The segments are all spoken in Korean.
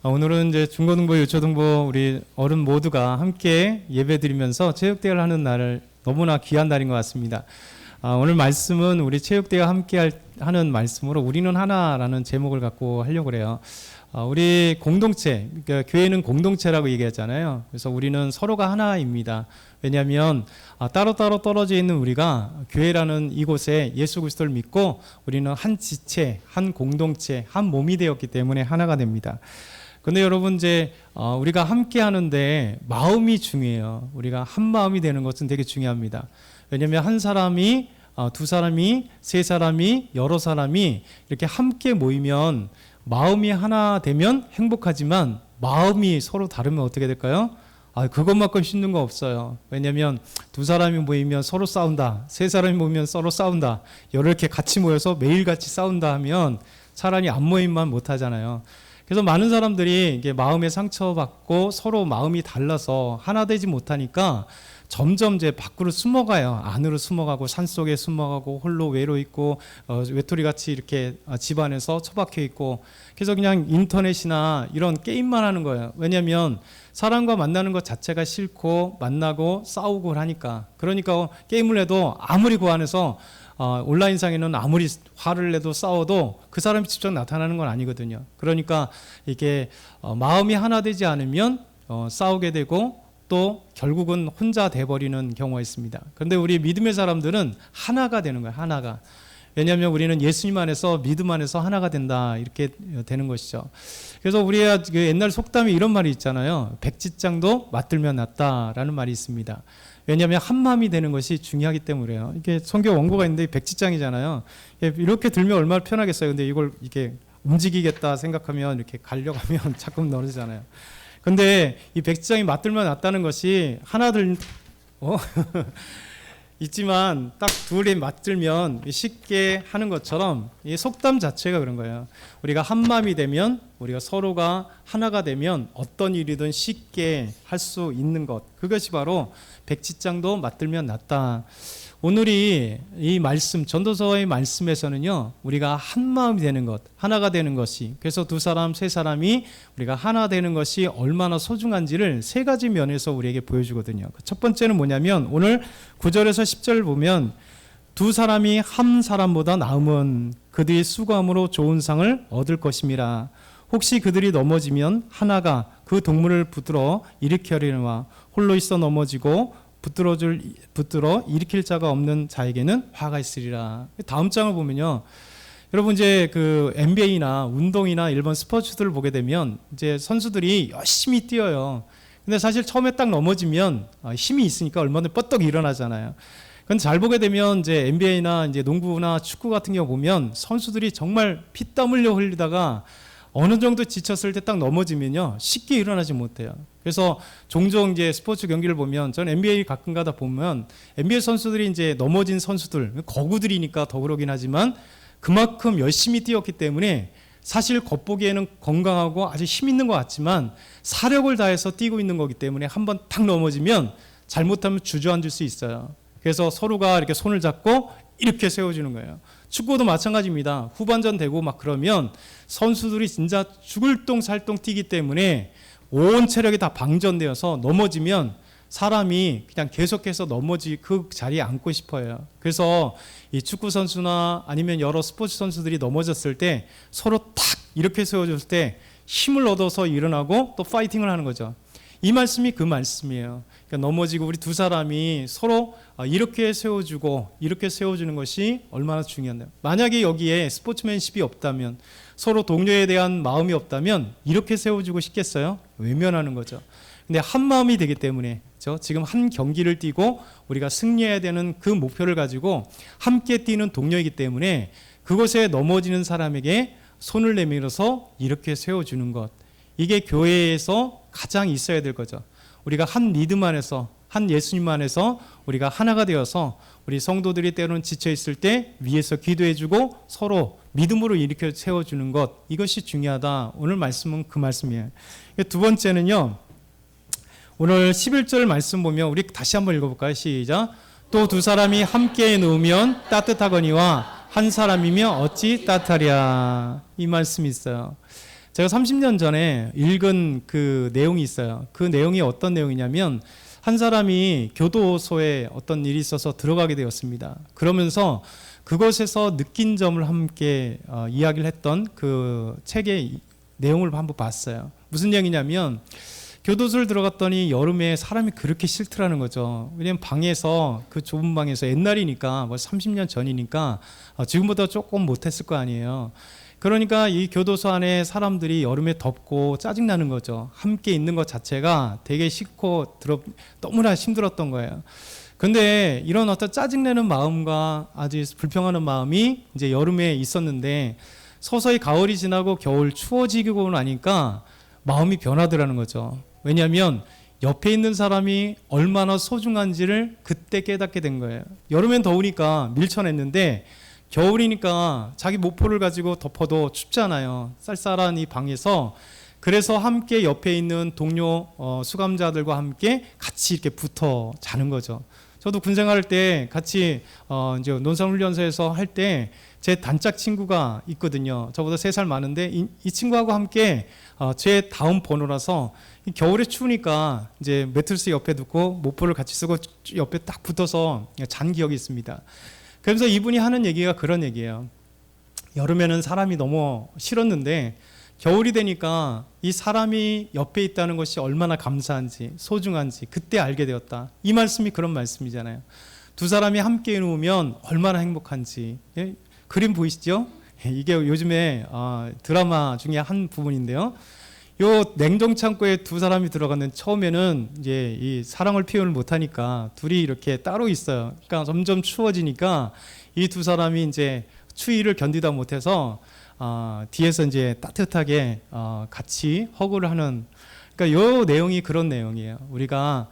오늘은 이제 중고등부, 유초등부 우리 어른 모두가 함께 예배드리면서 체육대회를 하는 날을 너무나 귀한 날인 것 같습니다. 오늘 말씀은 우리 체육대회와 함께 하는 말씀으로 우리는 하나라는 제목을 갖고 하려고 그래요. 우리 공동체, 그러니까 교회는 공동체라고 얘기하잖아요. 그래서 우리는 서로가 하나입니다. 왜냐하면 따로따로 떨어져 있는 우리가 교회라는 이곳에 예수 그리스도를 믿고 우리는 한 지체, 한 공동체, 한 몸이 되었기 때문에 하나가 됩니다. 근데 여러분 이제 우리가 함께 하는데 마음이 중요해요. 우리가 한 마음이 되는 것은 되게 중요합니다. 왜냐하면 한 사람이 두 사람이 세 사람이 여러 사람이 이렇게 함께 모이면 마음이 하나 되면 행복하지만 마음이 서로 다르면 어떻게 될까요? 그것만큼 힘든 거 없어요. 왜냐하면 두 사람이 모이면 서로 싸운다, 세 사람이 모이면 서로 싸운다, 이렇게 같이 모여서 매일 같이 싸운다 하면 차라리 안 모임만 못 하잖아요. 그래서 많은 사람들이 이게 마음에 상처받고 서로 마음이 달라서 하나 되지 못하니까 점점 이제 밖으로 숨어가요. 안으로 숨어가고 산속에 숨어가고 홀로 외로 있고 외톨이 같이 이렇게 집안에서 처박혀 있고 그래서 그냥 인터넷이나 이런 게임만 하는 거예요. 왜냐하면 사람과 만나는 것 자체가 싫고 만나고 싸우고 하니까. 그러니까 게임을 해도 아무리 그 안에서 온라인상에는 아무리 화를 내도 싸워도 그 사람이 직접 나타나는 건 아니거든요. 그러니까 이게 마음이 하나 되지 않으면 싸우게 되고 또 결국은 혼자 돼버리는 경우가 있습니다. 그런데 우리 믿음의 사람들은 하나가 되는 거예요. 하나가. 왜냐하면 우리는 예수님 안에서 믿음 안에서 하나가 된다 이렇게 되는 것이죠. 그래서 우리가 그 옛날 속담에 이런 말이 있잖아요. 백지장도 맞들면 낫다라는 말이 있습니다. 왜냐하면 한 마음이 되는 것이 중요하기 때문에요. 이게 성경 원고가 있는데 백지장이잖아요. 이렇게 들면 얼마나 편하겠어요. 근데 이걸 이렇게 움직이겠다 생각하면 이렇게 가려고 하면 자꾸 넘어지잖아요. 근데 이 백지장이 맞들면 낫다는 것이 하나들 있지만 딱 둘이 맞들면 쉽게 하는 것처럼 이 속담 자체가 그런 거예요. 우리가 한 마음이 되면 우리가 서로가 하나가 되면 어떤 일이든 쉽게 할 수 있는 것, 그것이 바로 백지장도 맞들면 낫다. 오늘이 이 말씀, 전도서의 말씀에서는요, 우리가 한 마음이 되는 것, 하나가 되는 것이, 그래서 두 사람, 세 사람이 우리가 하나 되는 것이 얼마나 소중한지를 세 가지 면에서 우리에게 보여주거든요. 첫 번째는 뭐냐면, 오늘 9절에서 10절을 보면, 두 사람이 한 사람보다 나음은 그들이 수고함으로 좋은 상을 얻을 것임이라. 혹시 그들이 넘어지면 하나가 그 동물을 붙들어 일으키려니와 홀로 있어 넘어지고 붙들어 일으킬 자가 없는 자에게는 화가 있으리라. 다음 장을 보면요. 여러분 이제 그 NBA나 운동이나 일본 스포츠들을 보게 되면 이제 선수들이 열심히 뛰어요. 근데 사실 처음에 딱 넘어지면 힘이 있으니까 얼마든지 뻗떡 일어나잖아요. 근데 잘 보게 되면 이제 NBA나 이제 농구나 축구 같은 경우 보면 선수들이 정말 피땀 흘리다가 어느 정도 지쳤을 때 딱 넘어지면요 쉽게 일어나지 못해요. 그래서 종종 이제 스포츠 경기를 보면 전 NBA 가끔 가다 보면 NBA 선수들이 이제 넘어진 선수들 거구들이니까 더 그러긴 하지만 그만큼 열심히 뛰었기 때문에 사실 겉보기에는 건강하고 아주 힘 있는 것 같지만 사력을 다해서 뛰고 있는 거기 때문에 한번 탁 넘어지면 잘못하면 주저앉을 수 있어요. 그래서 서로가 이렇게 손을 잡고 이렇게 세워주는 거예요. 축구도 마찬가지입니다. 후반전 되고 막 그러면 선수들이 진짜 죽을 똥 살똥 뛰기 때문에 온 체력이 다 방전되어서 넘어지면 사람이 그냥 계속해서 그 자리에 앉고 싶어요. 그래서 이 축구 선수나 아니면 여러 스포츠 선수들이 넘어졌을 때 서로 탁 이렇게 세워줬을 때 힘을 얻어서 일어나고 또 파이팅을 하는 거죠. 이 말씀이 그 말씀이에요. 그러니까 넘어지고 우리 두 사람이 서로 이렇게 세워주고 이렇게 세워주는 것이 얼마나 중요한데요. 만약에 여기에 스포츠맨십이 없다면 서로 동료에 대한 마음이 없다면 이렇게 세워주고 싶겠어요? 외면하는 거죠. 근데 한 마음이 되기 때문에 지금 한 경기를 뛰고 우리가 승리해야 되는 그 목표를 가지고 함께 뛰는 동료이기 때문에 그곳에 넘어지는 사람에게 손을 내밀어서 이렇게 세워주는 것, 이게 교회에서 가장 있어야 될 거죠. 우리가 한 믿음 안에서 한 예수님 안에서 우리가 하나가 되어서 우리 성도들이 때로는 지쳐있을 때 위에서 기도해주고 서로 믿음으로 일으켜 세워주는 것, 이것이 중요하다. 오늘 말씀은 그 말씀이에요. 두 번째는요, 오늘 11절 말씀 보면 우리 다시 한번 읽어볼까요? 시작. 또 두 사람이 함께 누우면 따뜻하거니와 한 사람이면 어찌 따뜻하랴. 이 말씀이 있어요. 제가 30년 전에 읽은 그 내용이 있어요. 그 내용이 어떤 내용이냐면 한 사람이 교도소에 어떤 일이 있어서 들어가게 되었습니다. 그러면서 그것에서 느낀 점을 함께 이야기를 했던 그 책의 내용을 한번 봤어요. 무슨 얘기냐면 교도소를 들어갔더니 여름에 사람이 그렇게 싫더라는 거죠. 왜냐면 방에서 그 좁은 방에서 옛날이니까 뭐 30년 전이니까 지금보다 조금 못했을 거 아니에요. 그러니까 이 교도소 안에 사람들이 여름에 덥고 짜증나는 거죠. 함께 있는 것 자체가 되게 싫고 너무나 힘들었던 거예요. 근데 이런 어떤 짜증내는 마음과 아주 불평하는 마음이 이제 여름에 있었는데 서서히 가을이 지나고 겨울 추워지고 나니까 마음이 변하더라는 거죠. 왜냐하면 옆에 있는 사람이 얼마나 소중한지를 그때 깨닫게 된 거예요. 여름엔 더우니까 밀쳐냈는데 겨울이니까 자기 모포를 가지고 덮어도 춥잖아요. 쌀쌀한 이 방에서. 그래서 함께 옆에 있는 동료 수감자들과 함께 같이 이렇게 붙어 자는 거죠. 저도 군 생활할 때 같이 이제 논산훈련소에서 할 때 제 단짝 친구가 있거든요. 저보다 3살 많은데 이 친구하고 함께 제 다음 번호라서 겨울에 추우니까 이제 매트리스 옆에 두고 모포를 같이 쓰고 옆에 딱 붙어서 잔 기억이 있습니다. 그래서 이분이 하는 얘기가 그런 얘기예요. 여름에는 사람이 너무 싫었는데 겨울이 되니까 이 사람이 옆에 있다는 것이 얼마나 감사한지 소중한지 그때 알게 되었다. 이 말씀이 그런 말씀이잖아요. 두 사람이 함께 누우면 얼마나 행복한지. 예? 그림 보이시죠? 이게 요즘에 드라마 중에 한 부분인데요. 요 냉동창고에 두 사람이 들어갔는 처음에는 이제 이 사랑을 표현을 못하니까 둘이 이렇게 따로 있어요. 그러니까 점점 추워지니까 이 두 사람이 이제 추위를 견디다 못해서 뒤에서 이제 따뜻하게 같이 허구를 하는. 그러니까 요 내용이 그런 내용이에요. 우리가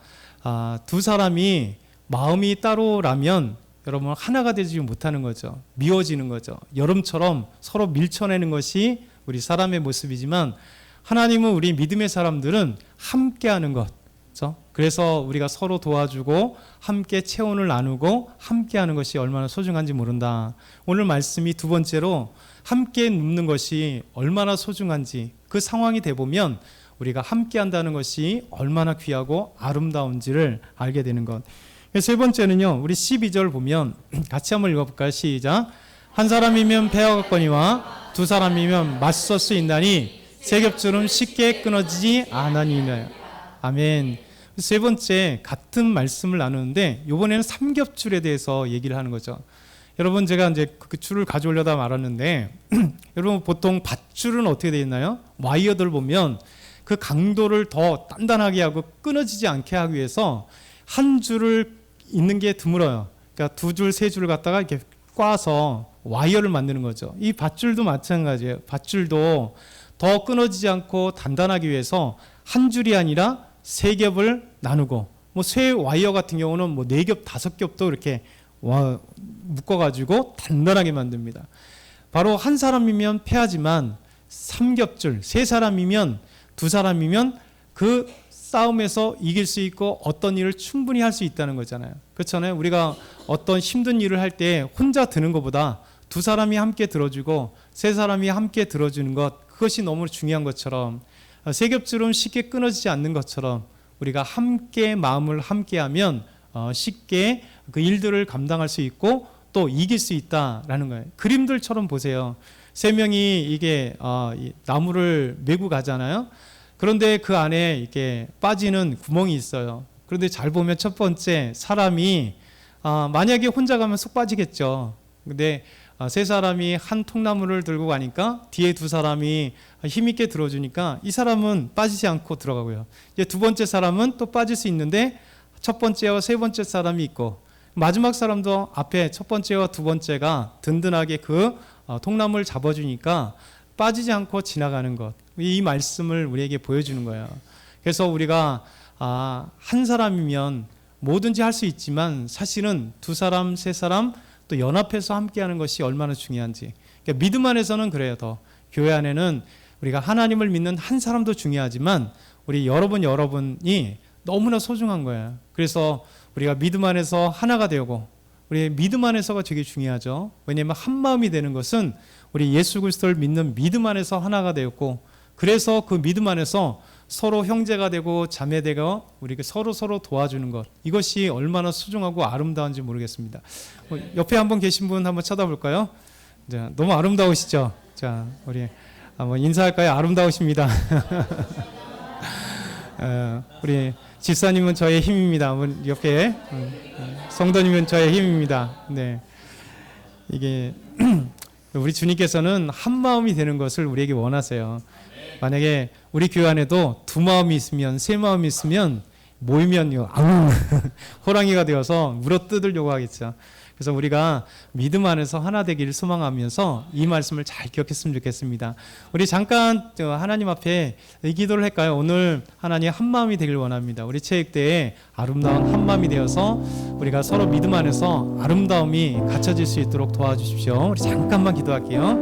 두 사람이 마음이 따로라면 여러분 하나가 되지 못하는 거죠. 미워지는 거죠. 여름처럼 서로 밀쳐내는 것이 우리 사람의 모습이지만 하나님은 우리 믿음의 사람들은 함께하는 것. 그렇죠? 그래서 우리가 서로 도와주고 함께 체온을 나누고 함께하는 것이 얼마나 소중한지 모른다. 오늘 말씀이 두 번째로 함께 눕는 것이 얼마나 소중한지 그 상황이 돼 보면 우리가 함께한다는 것이 얼마나 귀하고 아름다운지를 알게 되는 것. 세 번째는요. 우리 12절 보면 같이 한번 읽어볼까요? 시작. 한 사람이면 배어갔거니와 두 사람이면 맞설 수 있나니 세 겹줄은 쉽게 끊어지지 않으니라. 아멘. 세 번째 같은 말씀을 나누는데 이번에는 삼겹줄에 대해서 얘기를 하는 거죠. 여러분 제가 이제 그 줄을 가져오려다 말았는데 여러분 보통 밧줄은 어떻게 되어 있나요? 와이어들 보면 그 강도를 더 단단하게 하고 끊어지지 않게 하기 위해서 한 줄을 있는 게 드물어요. 그러니까 두 줄, 세 줄을 갖다가 이렇게 꽈서 와이어를 만드는 거죠. 이 밧줄도 마찬가지예요. 밧줄도 더 끊어지지 않고 단단하기 위해서 한 줄이 아니라 세 겹을 나누고 뭐 쇠 와이어 같은 경우는 뭐 4겹, 5겹도 이렇게 묶어가지고 단단하게 만듭니다. 바로 한 사람이면 패하지만 3겹줄, 3사람이면 2사람이면 그 싸움에서 이길 수 있고 어떤 일을 충분히 할 수 있다는 거잖아요. 그렇잖아요. 우리가 어떤 힘든 일을 할 때 혼자 드는 것보다 2사람이 함께 들어주고 3사람이 함께 들어주는 것, 그것이 너무 중요한 것처럼 세 겹줄은 쉽게 끊어지지 않는 것처럼 우리가 함께 마음을 함께하면 쉽게 그 일들을 감당할 수 있고 또 이길 수 있다라는 거예요. 그림들처럼 보세요. 3명이 이게 나무를 메고 가잖아요. 그런데 그 안에 이렇게 빠지는 구멍이 있어요. 그런데 잘 보면 첫 번째 사람이 만약에 혼자 가면 쏙 빠지겠죠. 근데 3사람이 한 통나무를 들고 가니까 뒤에 2사람이 힘있게 들어주니까 이 사람은 빠지지 않고 들어가고요. 이제 두 번째 사람은 또 빠질 수 있는데 첫 번째와 세 번째 사람이 있고 마지막 사람도 앞에 첫 번째와 두 번째가 든든하게 그 통나무를 잡아주니까 빠지지 않고 지나가는 것. 이 말씀을 우리에게 보여주는 거예요. 그래서 우리가 한 사람이면 뭐든지 할 수 있지만 사실은 2사람, 3사람 또 연합해서 함께하는 것이 얼마나 중요한지. 그러니까 믿음 안에서는 그래요. 더 교회 안에는 우리가 하나님을 믿는 한 사람도 중요하지만 우리 여러분이 너무나 소중한 거예요. 그래서 우리가 믿음 안에서 하나가 되고 우리 믿음 안에서가 되게 중요하죠. 왜냐하면 한 마음이 되는 것은 우리 예수 그리스도를 믿는 믿음 안에서 하나가 되었고 그래서 그 믿음 안에서 서로 형제가 되고 자매되고 우리가 서로 도와주는 것, 이것이 얼마나 소중하고 아름다운지 모르겠습니다. 옆에 한번 계신 분 한번 쳐다볼까요? 자, 너무 아름다우시죠? 자, 우리 한번 인사할까요? 아름다우십니다. 우리 집사님은 저의 힘입니다. 옆에 성도님은 저의 힘입니다. 네, 이게 우리 주님께서는 한 마음이 되는 것을 우리에게 원하세요. 만약에 우리 교회 안에도 두 마음이 있으면, 세 마음이 있으면 모이면요, 아우 호랑이가 되어서 물어뜯으려고 하겠죠. 그래서 우리가 믿음 안에서 하나 되기를 소망하면서 이 말씀을 잘 기억했으면 좋겠습니다. 우리 잠깐 하나님 앞에 이 기도를 할까요? 오늘 하나님 한 마음이 되길 원합니다. 우리 체육대에 아름다운 한 마음이 되어서 우리가 서로 믿음 안에서 아름다움이 갖춰질 수 있도록 도와주십시오. 우리 잠깐만 기도할게요.